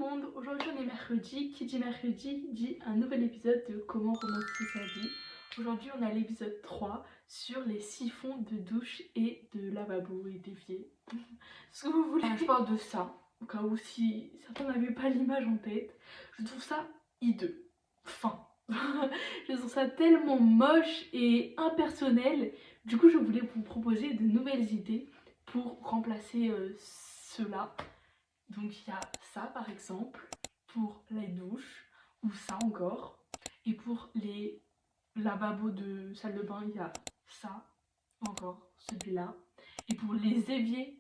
monde, aujourd'hui on est mercredi, qui dit mercredi dit un nouvel épisode de Comment romantiser sa vie. Aujourd'hui on a l'épisode 3 sur les siphons de douche et de lavabo et d'évier. Ce que vous voulez, je parle de ça, au cas où si certains n'avaient pas l'image en tête. Je trouve ça hideux, fin. Je trouve ça tellement moche et impersonnel. Du coup je voulais vous proposer de nouvelles idées pour remplacer cela. Donc il y a ça par exemple pour les douches, ou ça encore. Et pour les lavabos de salle de bain, il y a ça encore, celui-là. Et pour les éviers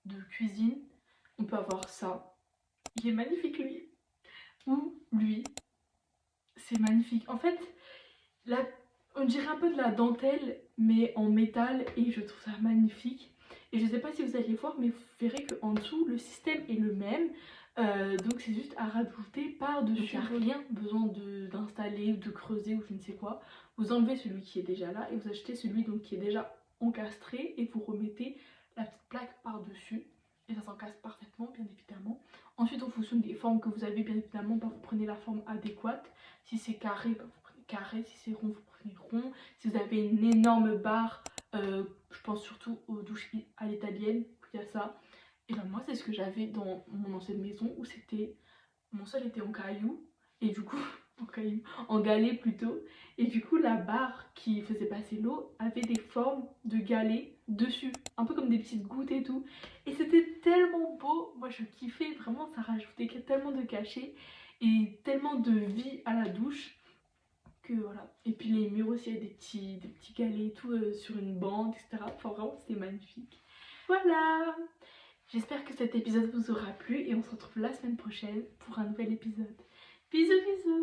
de cuisine, on peut avoir ça. Il est magnifique lui. Ou lui. C'est magnifique. En fait, là, on dirait un peu de la dentelle, mais en métal, et je trouve ça magnifique. Et je sais pas si vous allez voir, mais vous verrez qu'en dessous, le système est le même. Donc c'est juste à rajouter par-dessus. Il n'y a rien besoin d'installer ou de creuser ou je ne sais quoi. Vous enlevez celui qui est déjà là et vous achetez celui donc, qui est déjà encastré et vous remettez la petite plaque par-dessus. Et ça s'encasse parfaitement, bien évidemment. Ensuite, en fonction des formes que vous avez, bien évidemment, vous prenez la forme adéquate. Si c'est carré, vous prenez carré. Si c'est rond, vous prenez rond. Si vous avez une énorme barre, je pense surtout aux douches à l'italienne, il y a ça. Et ben moi, c'est ce que j'avais dans mon ancienne maison où c'était. Mon sol était en caillou. Et du coup, en caillou, en galet plutôt. Et du coup, la barre qui faisait passer l'eau avait des formes de galets dessus. Un peu comme des petites gouttes et tout. Et c'était tellement beau. Moi, je kiffais. Vraiment, ça rajoutait tellement de cachet et tellement de vie à la douche. Que voilà. Et puis les murs aussi, il y a des petits galets et tout sur une bande, etc. Enfin, vraiment, c'était magnifique. Voilà. J'espère que cet épisode vous aura plu et on se retrouve la semaine prochaine pour un nouvel épisode. Bisous bisous.